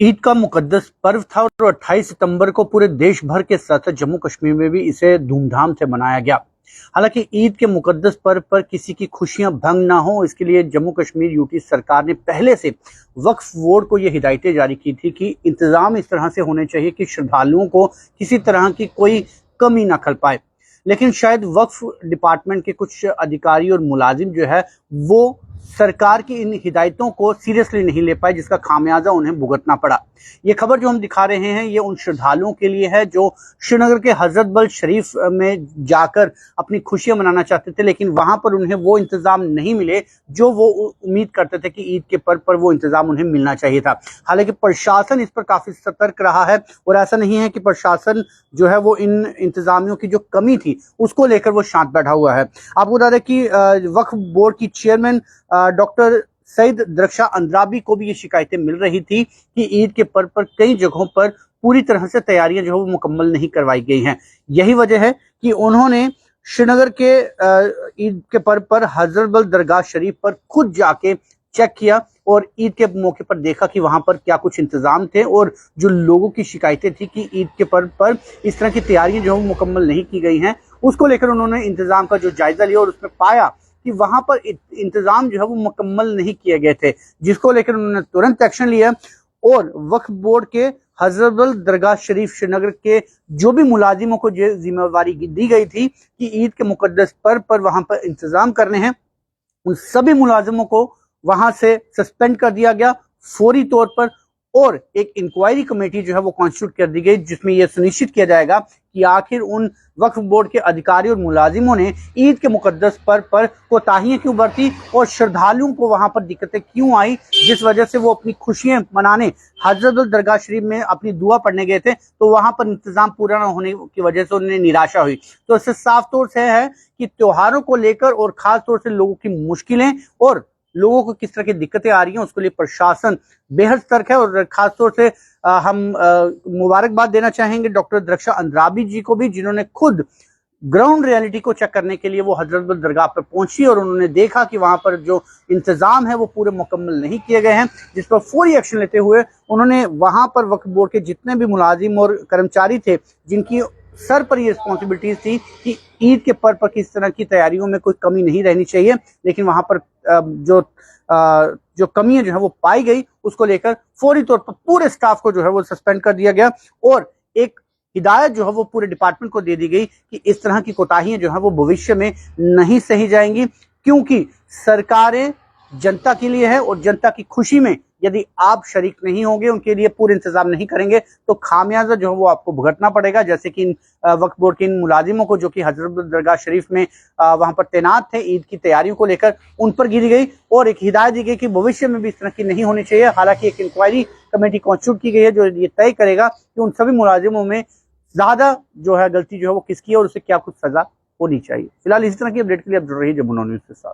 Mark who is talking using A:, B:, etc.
A: ईद का मुकद्दस पर्व था और 28 सितंबर को पूरे देश भर के साथ जम्मू कश्मीर में भी इसे धूमधाम से मनाया गया। हालांकि ईद के मुकद्दस पर्व पर किसी की खुशियां भंग ना हो, इसके लिए जम्मू कश्मीर यूटी सरकार ने पहले से वक्फ बोर्ड को ये हिदायतें जारी की थी कि इंतजाम इस तरह से होने चाहिए कि श्रद्धालुओं को किसी तरह की कोई कमी ना खल पाए। लेकिन शायद वक्फ डिपार्टमेंट के कुछ अधिकारी और मुलाजिम जो है वो सरकार की इन हिदायतों को सीरियसली नहीं ले पाए, जिसका खामियाजा उन्हें भुगतना पड़ा। ये खबर जो हम दिखा रहे हैं ये उन श्रद्धालुओं के लिए है जो श्रीनगर के हजरत बल शरीफ में जाकर अपनी खुशियां मनाना चाहते थे, लेकिन वहां पर उन्हें वो इंतजाम नहीं मिले जो वो उम्मीद करते थे कि ईद के पर्व पर वो इंतजाम उन्हें मिलना चाहिए था। हालांकि प्रशासन इस पर काफी सतर्क रहा है और ऐसा नहीं है कि प्रशासन जो है वो इन इंतजामियों की जो कमी थी उसको लेकर वो शांत बैठा हुआ है। आपको बता दें कि वक्फ बोर्ड की चेयरमैन डॉक्टर सईद दरक्षा अंद्राबी को भी ये शिकायतें मिल रही थी कि ईद के पर्व पर कई जगहों पर पूरी तरह से तैयारियां जो है वो मुकम्मल नहीं करवाई गई हैं। यही वजह है कि उन्होंने श्रीनगर के ईद के पर्व पर हजरत बल दरगाह शरीफ पर खुद जाके चेक किया और ईद के मौके पर देखा कि वहां पर क्या कुछ इंतजाम थे और जो लोगों की शिकायतें थी कि ईद के पर्व पर इस तरह की तैयारियां जो है मुकम्मल नहीं की गई हैं, उसको लेकर उन्होंने इंतजाम का जो जायजा लिया और उसमें पाया कि वहां पर इंतजाम जो है वो मुकम्मल नहीं किए गए थे, जिसको लेकर उन्होंने तुरंत एक्शन लिया और वक्फ बोर्ड के हजरत बल दरगाह शरीफ श्रीनगर के जो भी मुलाजिमों को जिम्मेवारी दी गई थी कि ईद के मुकद्दस पर्व पर वहां पर इंतजाम करने हैं, उन सभी मुलाजिमों को वहां से सस्पेंड कर दिया गया फौरी तौर पर और एक इंक्वायरी कमेटी जो है वो कॉन्स्टिट्यूट कर दी गई, जिसमें यह सुनिश्चित किया जाएगा कि आखिर उन वक्फ बोर्ड के अधिकारी और मुलाजिमों ने ईद के मुकद्दस पर्व पर कोताहियां क्यों बरती और श्रद्धालुओं को वहां पर दिक्कतें क्यों आई, जिस वजह से वो अपनी खुशियां मनाने हजरत बल दरगाह शरीफ में अपनी दुआ पढ़ने गए थे तो वहां पर इंतजाम पूरा न होने की वजह से उन्हें निराशा हुई। तो इससे साफ तौर से है कि त्योहारों को लेकर और खास तौर से लोगों की मुश्किलें और लोगों को किस तरह की दिक्कतें आ रही हैं उसके लिए प्रशासन बेहद सतर्क है। और खासतौर से हम मुबारकबाद देना चाहेंगे डॉक्टर दरक्षा अंद्राबी जी को भी, जिन्होंने खुद ग्राउंड रियलिटी को चेक करने के लिए वो हजरत बल दरगाह पर पहुंची और उन्होंने देखा कि वहां पर जो इंतजाम है वो पूरे मुकम्मल नहीं किए गए हैं, जिस पर फौरी एक्शन लेते हुए उन्होंने वहां पर वक्फ बोर्ड के जितने भी मुलाजिम और कर्मचारी थे जिनकी सर पर ये रिस्पॉन्सिबिलिटीज थी कि ईद के पर्व पर किस तरह की तैयारियों में कोई कमी नहीं रहनी चाहिए, लेकिन वहां पर जो कमियां जो है वो पाई गई उसको लेकर फौरी तौर पर पूरे स्टाफ को जो है वो सस्पेंड कर दिया गया और एक हिदायत जो है वो पूरे डिपार्टमेंट को दे दी गई कि इस तरह की कोताहियां जो है वो भविष्य में नहीं सही जाएंगी, क्योंकि सरकारें जनता के लिए है और जनता की खुशी में यदि आप शरीक नहीं होंगे, उनके लिए पूरे इंतजाम नहीं करेंगे तो खामियाजा जो है वो आपको भुगतना पड़ेगा। जैसे कि इन वक्फ बोर्ड के इन मुलाजिमों को जो कि हजरत दरगाह शरीफ में वहां पर तैनात थे ईद की तैयारियों को लेकर, उन पर गिरी गई और एक हिदायत दी गई कि भविष्य में भी इस तरह की नहीं होनी चाहिए। हालांकि एक इंक्वायरी कमेटी कॉन्स्टिट्यूट की गई है जो ये तय करेगा कि उन सभी मुलाजिमों में ज्यादा जो है गलती जो है वो किसकी है और उसे क्या कुछ सजा होनी चाहिए। फिलहाल इसी तरह की अपडेट के लिए आप जुड़ रही है जमुना न्यूज के साथ।